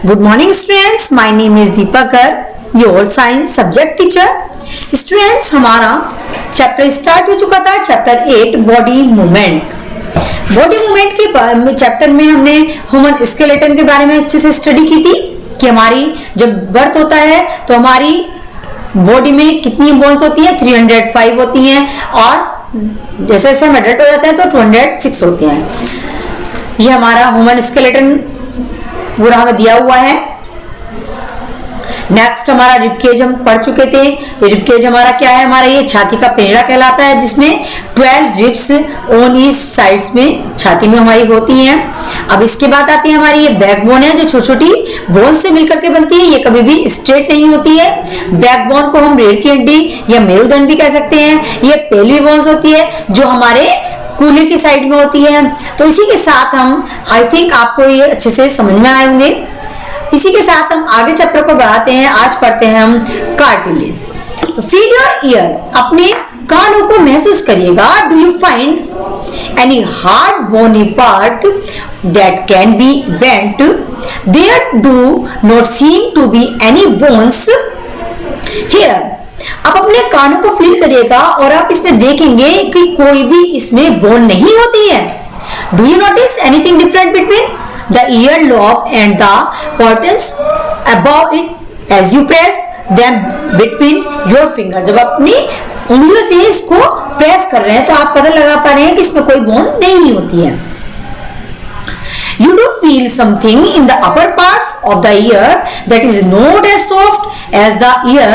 Good morning students, my name is Deepakar, your science subject teacher. Students, हमारा chapter start हो चुका था, chapter 8 body movement. Body movement के chapter में हमने ह्यूमन स्केलेटन के बारे में अच्छे से स्टडी की थी कि हमारी जब बर्थ होता है तो हमारी बॉडी में कितनी बोन्स होती हैं, 305 होती हैं, और जैसे जैसे हम एडल्ट हो जाते हैं तो 206 होती हैं। ये हमारा ह्यूमन स्केलेटन पूरा हमें दिया हुआ है। नेक्स्ट हमारा रिबकेज हम पढ़ चुके थे। रिबकेज हमारा क्या है, हमारा ये छाती का पिंजरा कहलाता है, जिसमें 12 रिब्स ऑन ईच साइड्स में छाती में हमारी होती हैं। अब इसके बाद आती है हमारी ये बैकबोन है, जो छोटी छोटी बोन से मिलकर के बनती है। ये कभी भी स्ट्रेट नहीं होती है। बैकबोन को हम रीढ़ की हड्डी या मेरुदंड भी कह सकते हैं। ये पेल्विक बोन्स होती है जो हमारे कूल्हे की साइड में होती है। तो इसी के साथ हम आई थिंक आपको ये अच्छे से समझ में आए होंगे। इसी के साथ हम आगे चैप्टर को बढ़ाते हैं। आज पढ़ते हैं हम कार्टिलेज। तो फील योर ईयर, अपने कानों को महसूस करिएगा। Do you find any hard bony part that can be bent? There do not seem to be any bones here. आप अपने कानों को फील करिएगा और आप इसमें देखेंगे कि कोई भी इसमें बोन नहीं होती है। Do you notice anything different between the ear lobe and the portals above it as you press them between your finger? जब अपनी उंगलियों से इसको प्रेस कर रहे हैं तो आप पता लगा पा रहे हैं कि इसमें कोई बोन नहीं होती है। You do feel something in the upper parts of the ear that is not as soft as the ear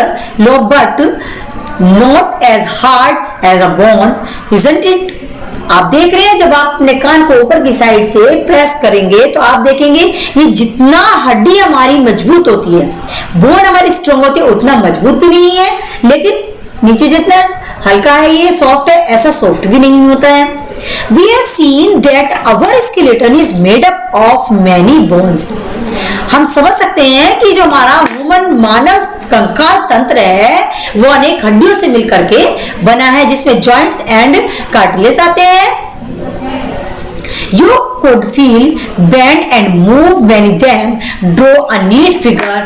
lobe but not as hard as a bone, isn't it? आप देख रहे हैं जब आप अपने कान को ऊपर की साइड से प्रेस करेंगे तो आप देखेंगे ये जितना हड्डी हमारी मजबूत होती है, बोन हमारी स्ट्रांग होती है, उतना मजबूत भी नहीं है, लेकिन नीचे जितना हल्का है ये सॉफ्ट है, ऐसा सॉफ्ट भी नहीं होता है। We have seen that our skeleton is made up of many bones. हम समझ सकते हैं कि जो हमारा ह्यूमन मानव कंकाल तंत्र है वो अनेक हड्डियों से मिलकर के बना है, जिसमें जॉइंट्स एंड कार्टिलेज आते हैं। You could feel, bend and move many them. Draw a neat figure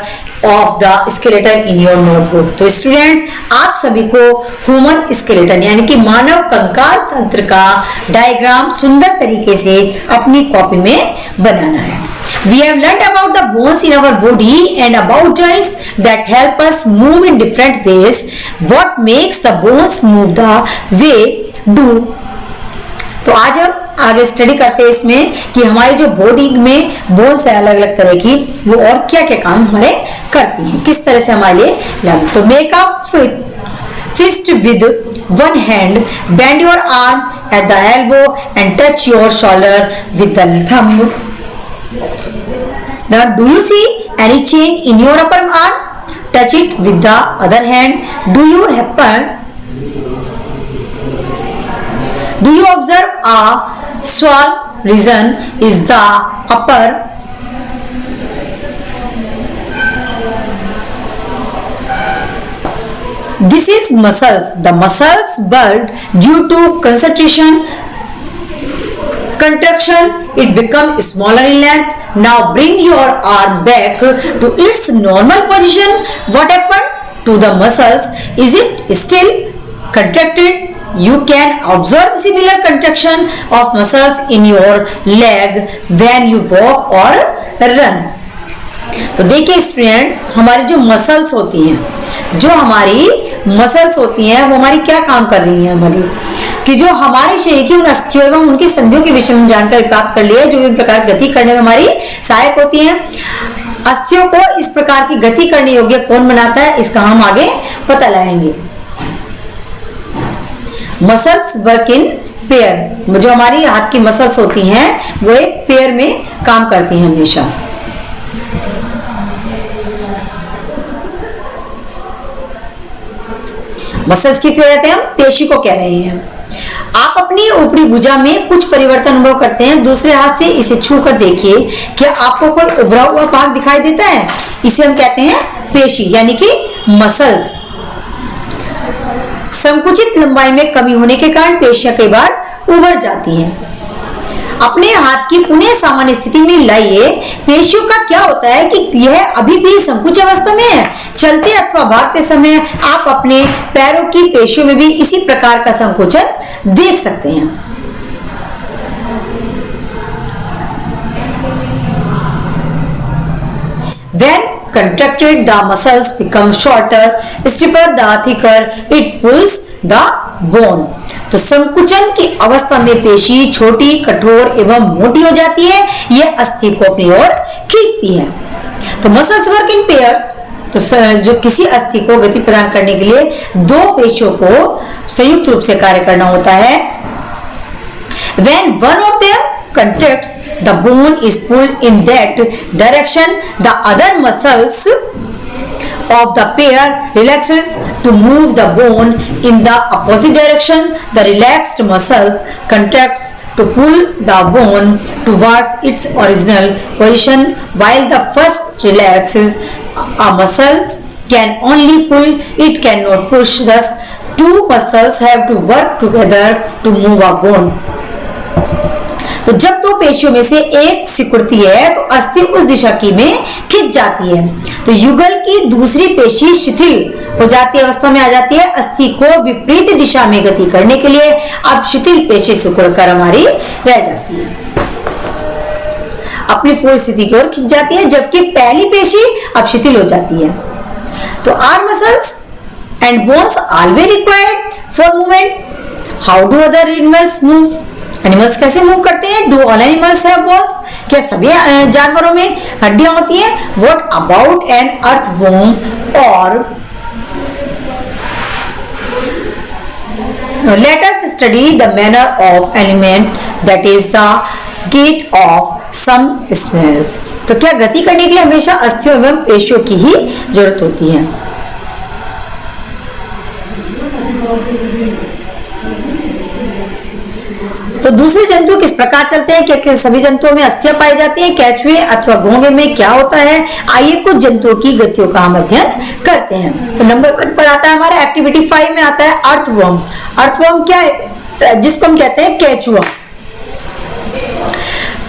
of the skeleton in your notebook. तो स्टूडेंट्स, आप सभी को ह्यूमन स्केलेटन यानी कि मानव कंकाल तंत्र का डायग्राम सुंदर तरीके से अपनी कॉपी में बनाना है। We have learnt about the bones in our body and about joints that help us move in different ways. What makes the bones move the way do? तो आज हम आगे स्टडी करते हैं इसमें कि हमारी जो बॉडी में बोन्स है अलग अलग तरह की, वो और क्या क्या काम हमारे करती हैं, किस तरह से हमारे लिए लग। तो make a fist with one hand, bend your arm at the elbow and touch your shoulder with the thumb. Now, do you see any change in your upper arm? Touch it with the other hand. Do you observe a swell region is the upper? This is muscles. The muscles bulge due to concentration. Contraction, it becomes smaller in length. Now bring your arm back to its normal position. What happened to the muscles? Is it still contracted? You can observe similar contraction of muscles in your leg when you walk or run. तो देखिए student, हमारी जो muscles होती हैं, वो हमारी क्या काम कर रही हैं, हमारी कि जो हमारे शरीर की उन अस्थियों एवं उनकी संधियों के विषय में जानकारी प्राप्त कर ली है, जो इन प्रकार गति करने में हमारी सहायक होती हैं। अस्थियों को इस प्रकार की गति करने योग्य कौन बनाता है, इसका हम आगे पता लगाएंगे। Muscles work in pair. जो हमारी हाथ की मसल्स होती हैं वो एक पेयर में काम करती हैं हमेशा। मसल्स की कहते हैं हम पेशी को कह रहे हैं। आप अपनी ऊपरी भुजा में कुछ परिवर्तन अनुभव करते हैं। दूसरे हाथ से इसे छू कर देखिए, क्या आपको कोई उभरा हुआ भाग दिखाई देता है? इसे हम कहते हैं पेशी यानी कि मसल्स। संकुचित लंबाई में कमी होने के कारण पेशियां कई बार उभर जाती हैं। अपने हाथ की पुनः सामान्य स्थिति में लाइए। पेशियों का क्या होता है कि यह अभी भी संकुच अवस्था में है। चलते अथवा भागते समय आप अपने पैरों की पेशियों में भी इसी प्रकार का संकुचन देख सकते हैं। When contracted, the muscles become shorter, stiffer the thicker it pulls the bone. तो संकुचन की अवस्था में पेशी छोटी, कठोर एवं मोटी हो जाती है। यह अस्थि को अपनी ओर खींचती है। तो मसल्स वर्क इन पेयर्स। तो जो किसी अस्थि को गति प्रदान करने के लिए दो पेशियों को संयुक्त रूप से कार्य करना होता है। When one of them contracts, the bone is pulled in that direction. The other muscles of the pair relaxes to move the bone in the opposite direction. The relaxed muscles contracts to pull the bone towards its original position, while the first relaxes. Muscles can only pull, it cannot push. Thus, two muscles have to work together to move a bone. तो जब दो पेशियों में से एक सिकुड़ती है तो अस्थि उस दिशा की में खिंच जाती है। तो युगल की दूसरी पेशी शिथिल हो जाती अवस्था में आ जाती है। अस्थि को विपरीत दिशा में गति करने के लिए अब शिथिल पेशी सिकुड़कर हमारी रह जाती है, अपनी पूरी स्थिति की ओर खिंच जाती है, जबकि पहली पेशी अब शिथिल हो जाती है। तो arm muscles and bones always required for movement. How do other animals move? Animals कैसे मूव करते हैं? Do all animals have bones? क्या सभी जानवरों में हड्डियां होती हैं? व्हाट अबाउट एन अर्थवर्म और let us study the manner of element, that is the gait of some snails. तो क्या गति करने के लिए हमेशा अस्थियों एवं पेशियों की ही जरूरत होती है। तो दूसरे जंतु किस प्रकार चलते हैं? क्या सभी जंतुओं में अस्थियां पाई जाती हैं? केंचुए अथवा घोंगे में क्या होता है? आइए कुछ जंतुओं की गतियों का हम अध्ययन करते हैं। तो नंबर 1 पर आता है हमारा एक्टिविटी 5 में आता है अर्थवर्म। अर्थवर्म क्या है? जिसको हम कहते हैं केंचुआ।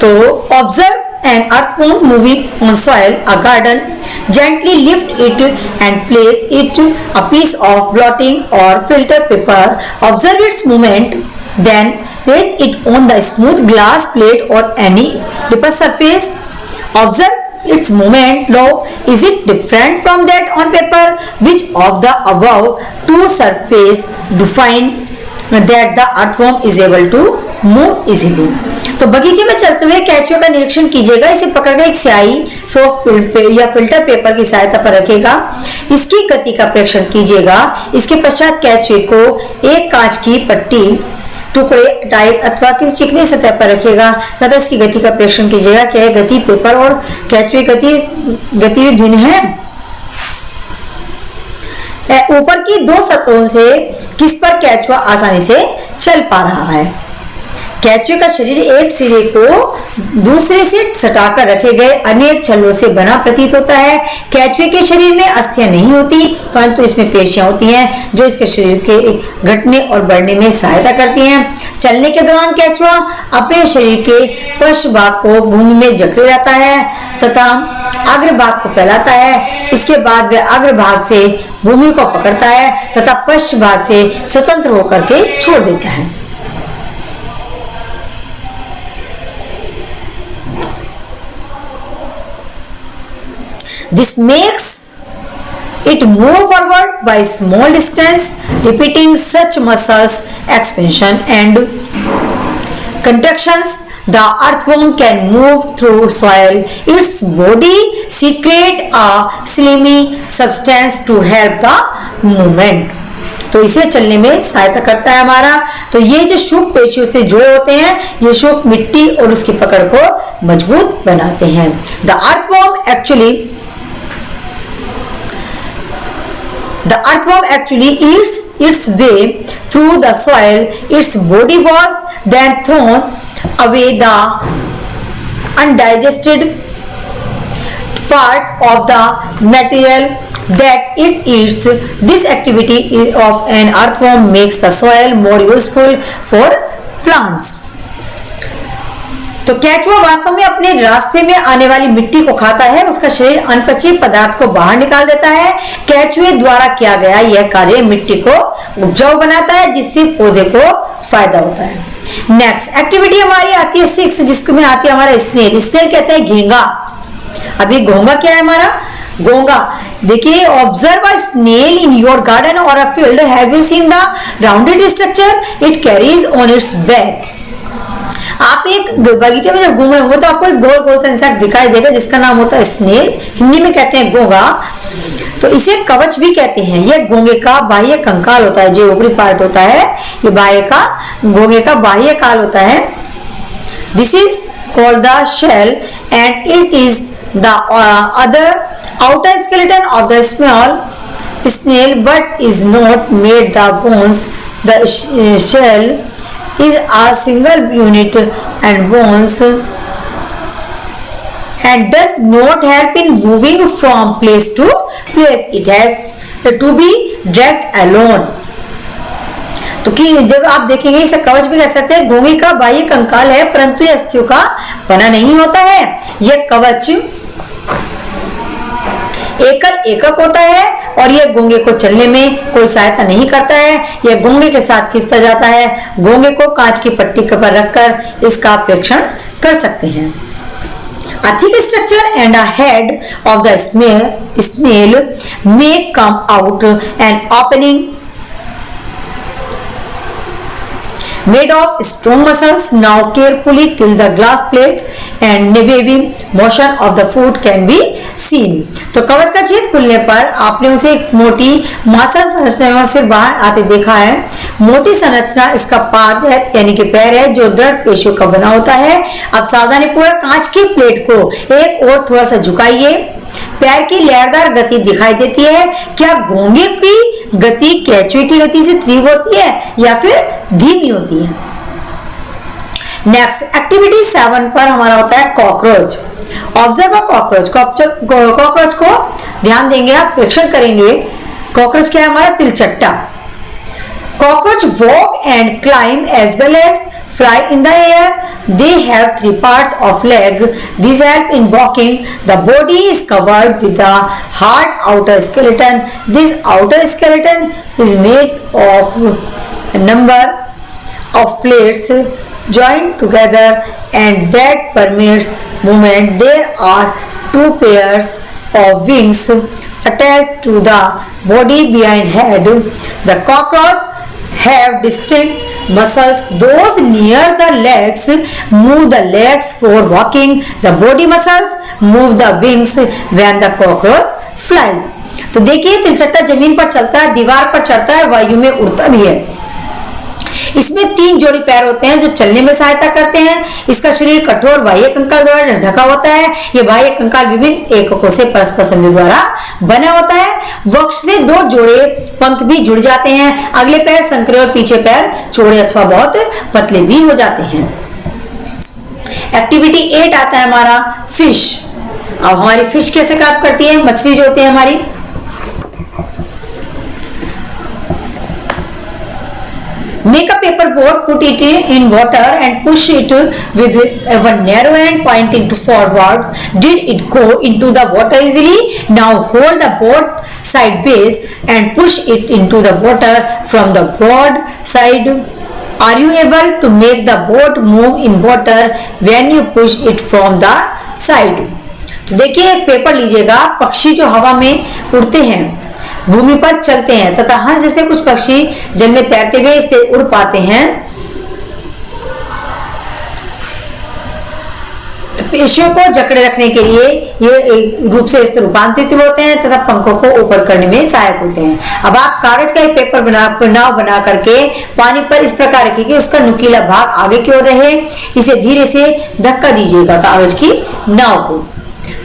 तो observe an earthworm moving on soil, a garden, gently lift it and place it a piece of blotting or filter paper. Observe its movement, then place it on the smooth glass plate or any paper surface. Observe its movement. Now, is it different from that on paper? Which of the above two surface define that the earthworm is able to move easily? तो बगीचे में चलते हुए केंचुए का निरीक्षण कीजिएगा। इसे पकड़कर एक स्याही सोप या फिल्टर पेपर की सहायता पर रखेगा। इसकी गति का परीक्षण कीजिएगा। इसके पश्चात केंचुए को एक कांच की पट्टी टुकड़े टाइप अथवा किसी चिकनी सतह पर रखेगा तथा इसकी गति का परीक्षण कीजिएगा। क्या गति पेपर और केंचुए गति भी भिन्न है? ऊपर की दो सतहों से किस पर केंचुआ आसानी से चल पा रहा है? केंचुए का शरीर एक सिरे को दूसरे से सटाकर रखे गए अनेक छल्लों से बना प्रतीत होता है। केंचुए के शरीर में अस्थियां नहीं होती, परंतु इसमें पेशियां होती हैं जो इसके शरीर के घटने और बढ़ने में सहायता करती हैं। चलने के दौरान केंचुआ अपने शरीर के पश्च भाग को भूमि में जकड़े रहता है तथा अग्रभाग को फैलाता है। इसके बाद वह अग्रभाग से भूमि को पकड़ता है तथा पश्च भाग से स्वतंत्र होकर के छोड़ देता है। This makes it move forward by small distance, repeating such muscles expansion and contractions. The earthworm can move through soil. Its body secretes a slimy substance to help the movement. तो इसे चलने में सहायता करता है हमारा। तो ये जो शुक पेशियों से जुड़े होते हैं, ये शुक मिट्टी और उसकी पकड़ को मजबूत बनाते हैं। The earthworm actually eats its way through the soil. Its body was then thrown away the undigested part of the material that it eats. This activity of an earthworm makes the soil more useful for plants. तो केचुआ वास्तव में अपने रास्ते में आने वाली मिट्टी को खाता है, उसका शरीर अनपचे पदार्थ को बाहर निकाल देता है। केचुए द्वारा किया गया यह कार्य मिट्टी को उपजाऊ बनाता है, जिससे पौधे को फायदा होता है। नेक्स्ट एक्टिविटी हमारी आती है 6, जिसको में आती है हमारा स्नेल। स्नेल कहते हैं घोंगा। अभी घोंगा क्या है हमारा? घोंगा देखिए, observe a snail in your garden और a field. Have you seen the rounded structure it carries on its back. आप एक बगीचे में जब घूम रहे होंगे तो आपको एक गोल गोल सा इंसेक्ट दिखाई देगा, जिसका नाम होता है स्नेल, हिंदी में कहते हैं घोंगा। तो इसे कवच भी कहते हैं। यह घोंगे का बाह्य कंकाल होता है, जो ऊपरी पार्ट होता है, ये घोंगे का बाह्य काल होता है। This is called the shell and it is the other outer skeleton of the small snail, but is not made the bones. The shell is a single unit and bones and does not help in moving from place to place. It has to be dragged alone. तो कि जब आप देखेंगे इसे कवच भी कह सकते हैं। घोंगे का बाह्य कंकाल है, परंतु यह अस्थियों का बना नहीं होता है। यह कवच एकक होता है और यह घोंगे को चलने में कोई सहायता नहीं करता है। यह घोंगे के साथ खींचता जाता है। घोंगे को कांच की पट्टी पर रखकर इसका परीक्षण कर सकते हैं। A thick structure and a head of the snail may come out an opening made of strong muscles. Now carefully till the glass plate and waving motion of the foot can be seen. तो कवच का छेद खुलने पर आपने उसे एक मोटी मांसल संरचना से बाहर आते देखा है। मोटी संरचना इसका पाद है, यानी कि पैर है, जो दृढ़ पेशियों का बना होता है। अब सावधानी पूर्वक कांच की प्लेट को एक और थोड़ा सा झुकाइए। पैर की लहरदार गति दिखाई देती है। क्या घोंगे की गति केचुए की गति से तीव्र होती है या फिर धीमी होती है? नेक्स्ट एक्टिविटी 7 पर हमारा होता है cockroach. Observe a cockroach. Cockroach को ध्यान देंगे आप, परीक्षण करेंगे। कॉकरोच क्या है हमारा? तिलचट्टा। Cockroach walk and climb as well as fly in the air. They have 3 parts of leg. These help in walking. The body is covered with a hard outer skeleton. This outer skeleton is made of a number of plates joined together and that permits movement. There are 2 pairs of wings attached to the body behind head. The cockroach have distinct muscles. Those near the legs move the legs for walking. The body muscles move the wings when the cockroach flies. तो देखिए, तिलचट्टा जमीन पर चलता है, दीवार पर चढ़ता है, वायु में उड़ता भी है। इसमें 3 जोड़ी पैर होते हैं जो चलने में सहायता करते हैं। इसका शरीर कठोर बाह्य कंकाल द्वारा ढका होता है। यह बाह्य कंकाल विभिन्न एककों से परस्पर संधि द्वारा बना होता है। वक्ष से 2 जोड़े पंख भी जुड़ जाते हैं। अगले पैर संकरे और पीछे पैर चौड़े अथवा बहुत पतले भी हो जाते हैं। एक्टिविटी 8 आता है हमारा फिश। अब हमारी फिश कैसे काम करती है? मछली जो होती है हमारी, make a paper boat, put it in water and push it with one narrow end pointing to forwards. Did it go into the water easily? Now hold the boat sideways and push it into the water from the broad side. Are you able to make the boat move in water when you push it from the side? तो देखिए, एक paper लीजिएगा। पक्षी जो हवा में उड़ते हैं, भूमि पर चलते हैं तथा हंस जैसे कुछ पक्षी जल में तैरते हुए इससे उड़ पाते हैं। तो पेशियों को जकड़े रखने के लिए ये एक रूप से इससे रूपांतरित होते हैं तथा पंखों को ऊपर करने में सहायक होते हैं। अब आप कागज का एक पेपर नाव बना करके पानी पर इस प्रकार रखिए कि उसका नुकीला भाग आगे की ओर रहे। इसे धीरे से धक्का दीजिएगा कागज की नाव को।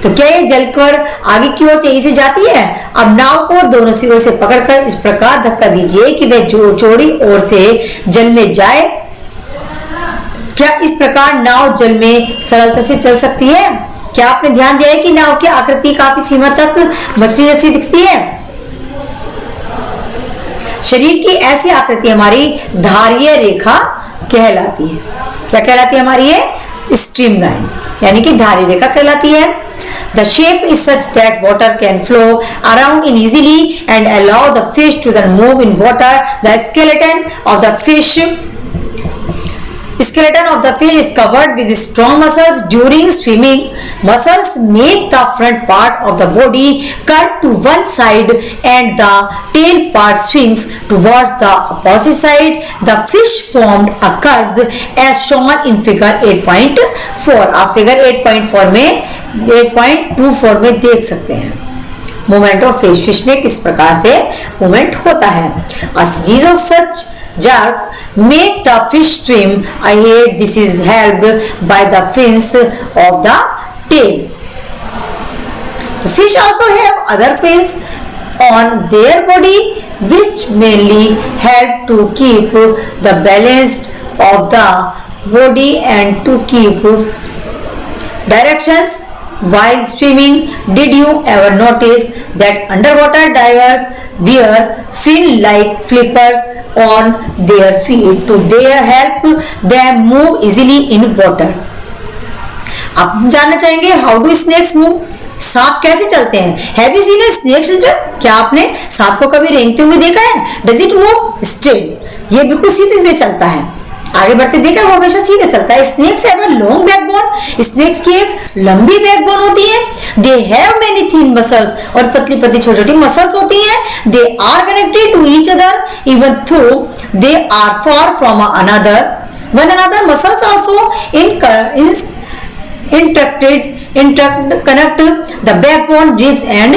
तो क्या ये जल पर आगे की ओर तेजी से जाती है? अब नाव को दोनों सिरों से पकड़कर इस प्रकार धक्का दीजिए कि वह चौड़ी ओर से जल में जाए। क्या इस प्रकार नाव जल में सरलता से चल सकती है? क्या आपने ध्यान दिया है कि नाव की आकृति काफी सीमा तक मछली जैसी दिखती है? शरीर की ऐसी आकृति हमारी धारीय रेखा कहलाती है। क्या कहलाती है हमारी? ये स्ट्रीमलाइन यानी कि धारी रेखा कहलाती है। The shape is such that water can flow around in easily and allow the fish to then move in water. The skeleton of the fish is covered with strong muscles during swimming. Muscles make the front part of the body curve to one side and the tail part swings towards the opposite side. The fish formed a curves as shown in figure 8.4. आप figure 8.24 में देख सकते हैं movement of fish में किस प्रकार से movement होता है। A series of such jerks make the fish swim ahead. This is helped by the fins of the tail. The fish also have other fins on their body which mainly help to keep the balance of the body and to keep directions while swimming. Did you ever notice that underwater divers wear fin-like flippers on their feet to help them move easily in water? अब हम जानना चाहेंगे how do snacks move, सांप कैसे चलते हैं। Have you seen a snake slither, क्या आपने सांप को कभी रेंगते हुए देखा है। डज इट मूव स्ट्रेट, ये बिल्कुल सीधे सीधे चलता है, आगे बढ़ते देखा वो हमेशा सीधे चलता है। Snakes have a long backbone, snakes की एक लंबी बैकबोन होती है। They have many thin muscles, और पतली पतली छोटी छोटी मसल्स होती हैं। They are connected to each other even though they are far from one another. Muscles also connect the backbone, ribs and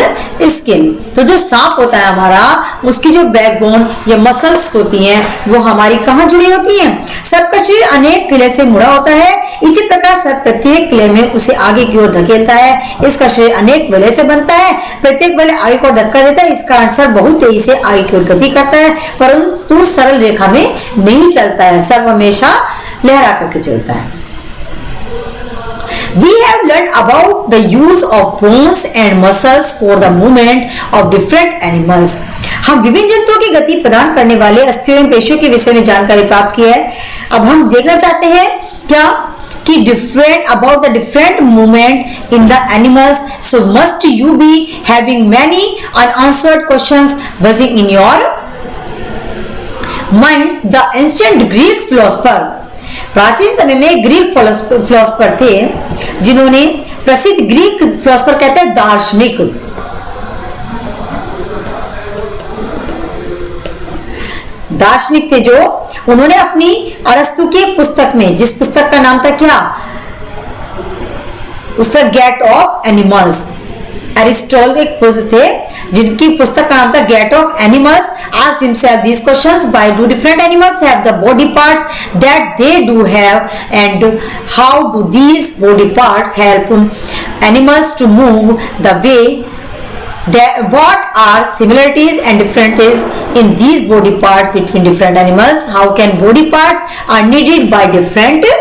skin. तो जो सांप होता है हमारा, उसकी जो बैकबोन या मसल्स होती हैं वो हमारी कहाँ जुड़ी होती हैं। सर्प का शरीर अनेक किले से मुड़ा होता है, इसी प्रकार सर्प प्रत्येक किले में उसे आगे की ओर धकेलता है। इसका शरीर अनेक वलय से बनता है, प्रत्येक वलय आगे को धक्का देता है। इसका सर्प बहुत तेजी से आगे की ओर गति करता है, परंतु सरल रेखा में नहीं चलता है, सर्प हमेशा लहरा करके चलता है। We have learned about the use of bones and muscles for the movement of different animals. हम विभिन्न जंतुओं की गति प्रदान करने वाले अस्थियों एवं पेशियों के विषय में जानकारी प्राप्त की है। अब हम देखना चाहते हैं क्या कि about the different movement in the animals. So must you be having many unanswered questions buzzing in your minds. The ancient Greek philosopher, प्राचीन समय में ग्रीक फिलोसोफर थे जिन्होंने, प्रसिद्ध ग्रीक फिलोसोफर कहते हैं दार्शनिक थे जो, उन्होंने अपनी अरस्तु की एक पुस्तक में, जिस पुस्तक का नाम था क्या, उसका गेट ऑफ एनिमल्स, एरिस्टोटल एक पुस्तक थे जिनकी पुस्तक का नाम था gate of animals, asked himself these questions: why do different animals have the body parts that they do have, and how do these body parts help animals to move the way that, what are similarities and differences in these body parts between different animals, how can body parts are needed by different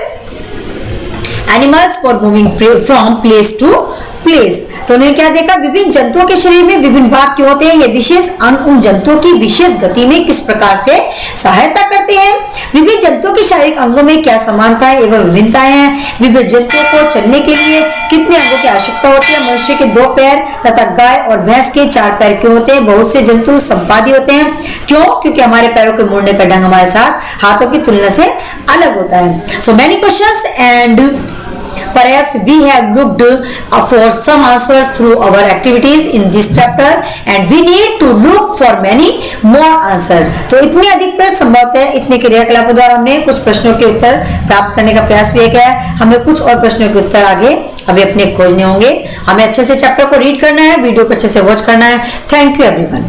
animals for moving from place to place. तो उन्होंने क्या देखा, विभिन्न जंतुओं के शरीर में विभिन्न भाग क्यों होते हैं, ये विशेष अंग उन जंतुओं की विशेष गति में किस प्रकार से सहायता करते हैं, विभिन्न जंतुओं के शारीरिक अंगों में क्या समानताएं एवं विभिन्नताएं हैं, विभिन्न जंतुओं को चलने के लिए कितने अंगों की आवश्यकता होती है, मनुष्य के 2 पैर तथा गाय और भैंस के 4 पैर क्यों होते हैं, बहुत से जंतु संपादी होते हैं क्यों, क्योंकि हमारे पैरों के मुड़ने का ढंग हमारे साथ हाथों की तुलना से अलग होता है। So many questions and perhaps we have looked for some answers through our activities in this chapter and we need to look for many more answers. तो इतने अधिक प्रश्न संभवतः है, इतने क्रियाकलापों द्वारा हमने कुछ प्रश्नों के उत्तर प्राप्त करने का प्रयास भी किया है। हमें कुछ और प्रश्नों के उत्तर आगे अभी अपने खोजने होंगे। हमें अच्छे से चैप्टर को रीड करना है, वीडियो को अच्छे से वॉच करना है। Thank you everyone.